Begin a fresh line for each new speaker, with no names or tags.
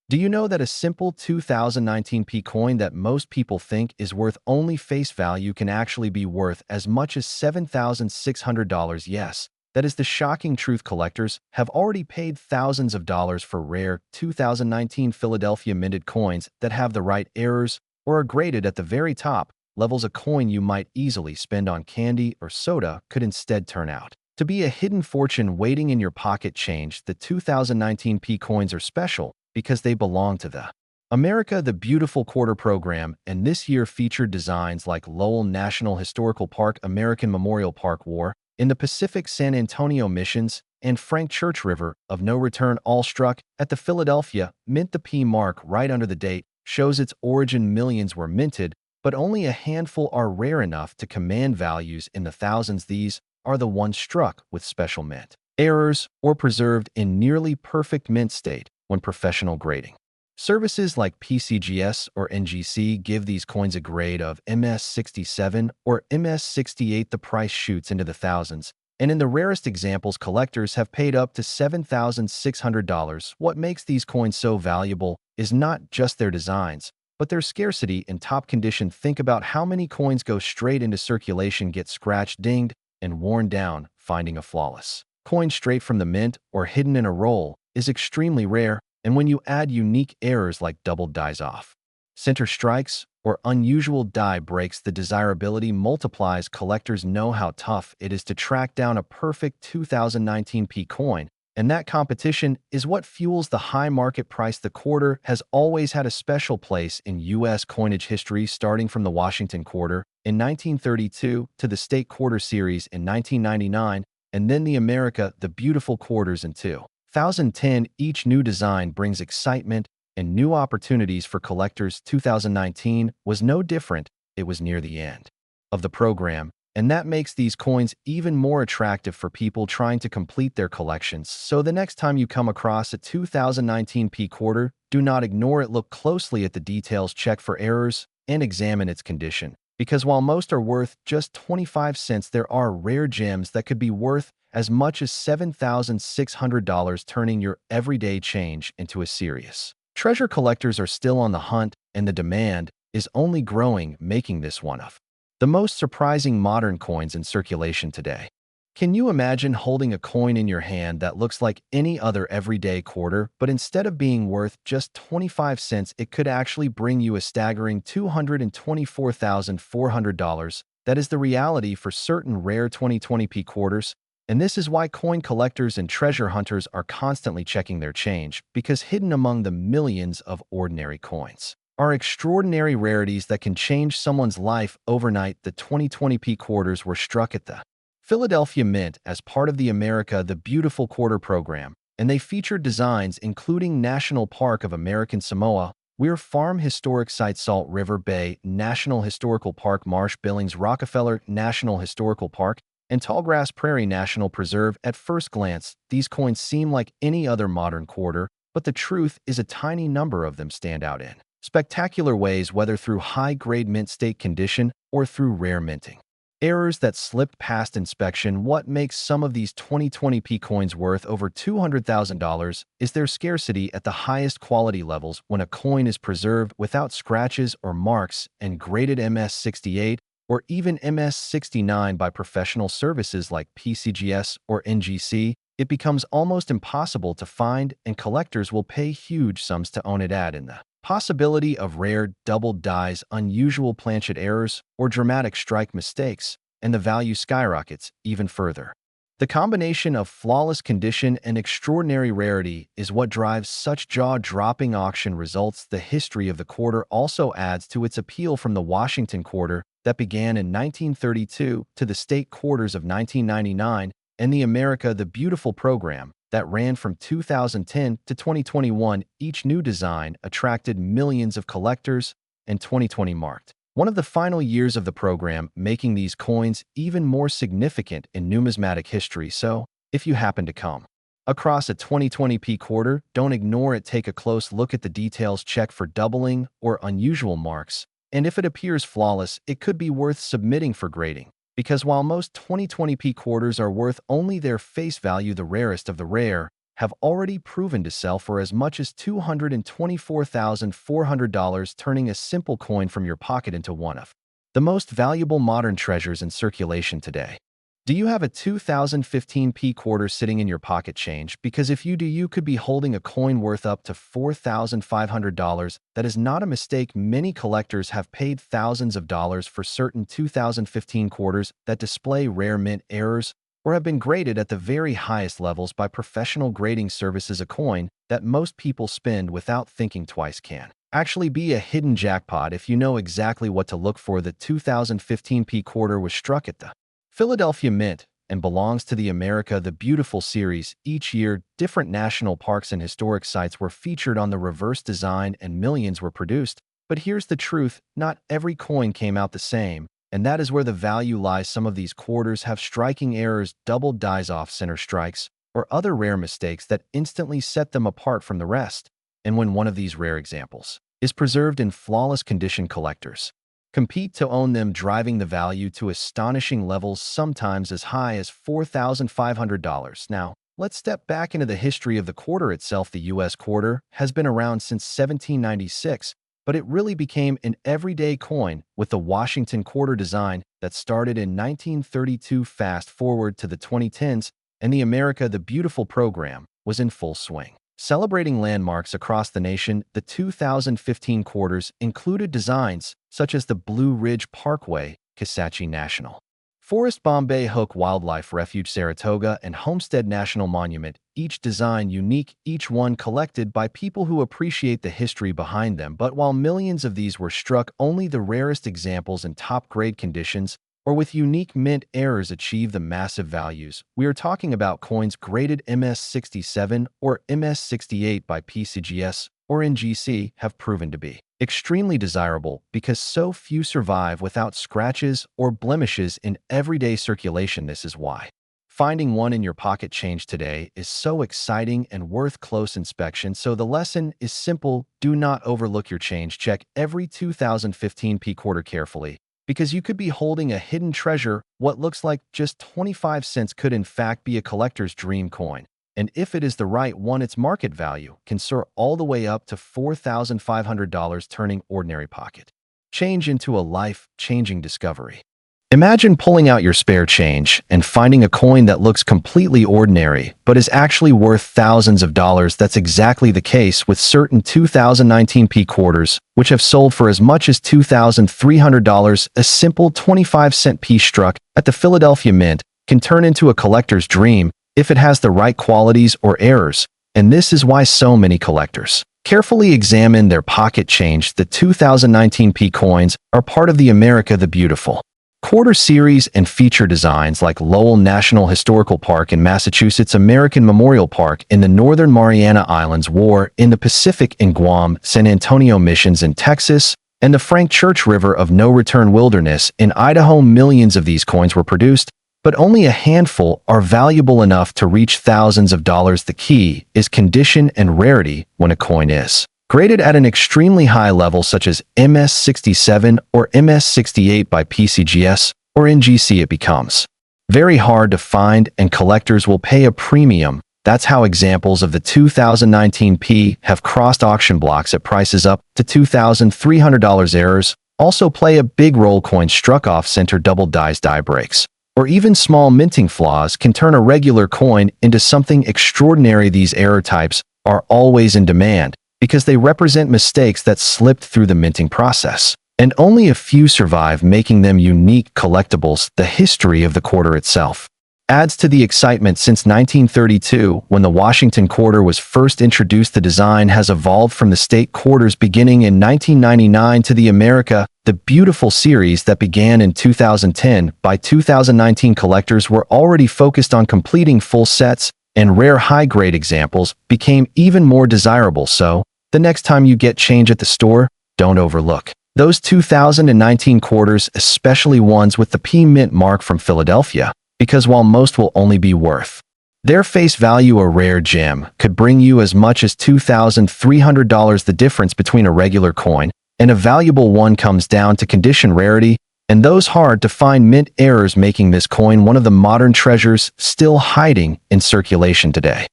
Do you know that a simple 2019p coin that most people think is worth only face value can actually be worth as much as $7,600? Yes, that is the shocking truth. Collectors have already paid thousands of dollars for rare 2019 Philadelphia minted coins that have the right errors or are graded at the very top levels. A coin you might easily spend on candy or soda could instead turn out to be a hidden fortune waiting in your pocket. Change. The 2019p coins are special because they belong to the America the Beautiful Quarter program, and this year featured designs like Lowell National Historical Park, American Memorial Park, War in the Pacific, San Antonio Missions, and Frank Church River of No Return, all struck at the Philadelphia Mint. The P mark right under the date shows its origin. Millions were minted, but only a handful are rare enough to command values in the thousands. These are the ones struck with special mint errors or preserved in nearly perfect mint state. When professional grading services like PCGS or NGC give these coins a grade of MS67 or MS68, the price shoots into the thousands, and in the rarest examples, collectors have paid up to $7,600. What makes these coins so valuable is not just their designs, but their scarcity and top condition. Think about how many coins go straight into circulation, get scratched, dinged, and worn down. Finding a flawless coin straight from the mint or hidden in a roll is extremely rare, and when you add unique errors like double dies off center strikes or unusual die breaks, the desirability multiplies. Collectors know how tough it is to track down a perfect 2019p coin, and that competition is what fuels the high market price. The quarter has always had a special place in U.S. coinage history, starting from the Washington quarter in 1932 to the State Quarter Series in 1999, and then the America the Beautiful quarters in 2010. Each new design brings excitement and new opportunities for collectors. 2019 was no different. It was near the end of the program, and that makes these coins even more attractive for people trying to complete their collections. So the next time you come across a 2019p quarter, do not ignore it. Look closely at the details, check for errors, and examine its condition. Because while most are worth just 25 cents, there are rare gems that could be worth as much as $7,600, turning your everyday change into a serious treasure. Collectors are still on the hunt, and the demand is only growing, making this one of the most surprising modern coins in circulation today. Can you imagine holding a coin in your hand that looks like any other everyday quarter, but instead of being worth just 25 cents, it could actually bring you a staggering $224,400? That is the reality for certain rare 2020p quarters. And this is why coin collectors and treasure hunters are constantly checking their change, because hidden among the millions of ordinary coins are extraordinary rarities that can change someone's life overnight. The 2020p quarters were struck at the Philadelphia Mint as part of the America the Beautiful Quarter program, and they featured designs including National Park of American Samoa, Weir Farm Historic Site, Salt River Bay National Historical Park, Marsh Billings Rockefeller National Historical Park, and Tallgrass Prairie National Preserve. At first glance, these coins seem like any other modern quarter, but the truth is a tiny number of them stand out in spectacular ways, whether through high-grade mint state condition or through rare minting errors that slipped past inspection. What makes some of these 2020p coins worth over $200,000 is their scarcity at the highest quality levels. When a coin is preserved without scratches or marks and graded MS68 or even MS69 by professional services like PCGS or NGC, it becomes almost impossible to find, and collectors will pay huge sums to own it. Add in the possibility of rare double dies, unusual planchet errors, or dramatic strike mistakes, and the value skyrockets even further. The combination of flawless condition and extraordinary rarity is what drives such jaw-dropping auction results. The history of the quarter also adds to its appeal, from the Washington quarter that began in 1932 to the state quarters of 1999 and the America the Beautiful program that ran from 2010 to 2021. Each new design attracted millions of collectors, and 2020 marked one of the final years of the program, making these coins even more significant in numismatic history. So, if you happen to come across a 2020p quarter, don't ignore it. Take a close look at the details, check for doubling or unusual marks, and if it appears flawless, it could be worth submitting for grading. Because while most 2020p quarters are worth only their face value, the rarest of the rare have already proven to sell for as much as $224,400, turning a simple coin from your pocket into one of the most valuable modern treasures in circulation today. Do you have a 2015 P quarter sitting in your pocket change? Because if you do, you could be holding a coin worth up to $4,500. That is not a mistake. Many collectors have paid thousands of dollars for certain 2015 quarters that display rare mint errors or have been graded at the very highest levels by professional grading services. A coin that most people spend without thinking twice can actually be a hidden jackpot if you know exactly what to look for. The 2015 P quarter was struck at the Philadelphia Mint and belongs to the America the Beautiful series. Each year, different national parks and historic sites were featured on the reverse design and millions were produced. But here's the truth, not every coin came out the same, and that is where the value lies. Some of these quarters have striking errors, doubled dies, off-center strikes, or other rare mistakes that instantly set them apart from the rest. And when one of these rare examples is preserved in flawless condition, collectors compete to own them, driving the value to astonishing levels, sometimes as high as $4,500. Now, let's step back into the history of the quarter itself. The U.S. quarter has been around since 1796, but it really became an everyday coin with the Washington quarter design that started in 1932. Fast forward to the 2010s, and the America the Beautiful program was in full swing. Celebrating landmarks across the nation, the 2015 quarters included designs such as the Blue Ridge Parkway, Kisatchie National Forest, Bombay Hook Wildlife Refuge, Saratoga, and Homestead National Monument, each design unique, each one collected by people who appreciate the history behind them. But while millions of these were struck, only the rarest examples in top-grade conditions or with unique mint errors achieve the massive values. We are talking about coins graded MS-67 or MS-68 by PCGS or NGC have proven to be extremely desirable because so few survive without scratches or blemishes in everyday circulation. This is why finding one in your pocket change today is so exciting and worth close inspection. So the lesson is simple: do not overlook your change. Check every 2015 P quarter carefully, because you could be holding a hidden treasure. What looks like just 25 cents could in fact be a collector's dream coin. And if it is the right one, its market value can soar all the way up to $4,500, turning ordinary pocket change into a life-changing discovery. Imagine pulling out your spare change and finding a coin that looks completely ordinary but is actually worth thousands of dollars. That's exactly the case with certain 2019 P quarters, which have sold for as much as $2,300. A simple 25-cent piece struck at the Philadelphia Mint can turn into a collector's dream if it has the right qualities or errors, and this is why so many collectors carefully examine their pocket change. The 2019 P coins are part of the America the Beautiful quarter series and feature designs like Lowell National Historical Park in Massachusetts, American Memorial Park in the Northern Mariana Islands, War in the Pacific in Guam, San Antonio Missions in Texas, and the Frank Church River of No Return Wilderness in Idaho. Millions of these coins were produced, but only a handful are valuable enough to reach thousands of dollars. The key is condition and rarity. When a coin is graded at an extremely high level, such as MS-67 or MS-68 by PCGS or NGC, it becomes very hard to find, and collectors will pay a premium. That's how examples of the 2019 P have crossed auction blocks at prices up to $2,300. Errors also play a big role. Coins struck off-center, double dies, die breaks, or even small minting flaws can turn a regular coin into something extraordinary. These error types are always in demand because they represent mistakes that slipped through the minting process, and only a few survive, making them unique collectibles. The history of the quarter itself adds to the excitement. Since 1932, when the Washington quarter was first introduced, the design has evolved from the state quarters beginning in 1999 to the America the Beautiful series that began in 2010. By 2019, collectors were already focused on completing full sets, and rare high-grade examples became even more desirable. So, the next time you get change at the store, don't overlook those 2019 quarters, especially ones with the P Mint mark from Philadelphia, because while most will only be worth their face value, a rare gem could bring you as much as $2,300. The difference between a regular coin and a valuable one comes down to condition, rarity, and those hard-to-find mint errors, making this coin one of the modern treasures still hiding in circulation today.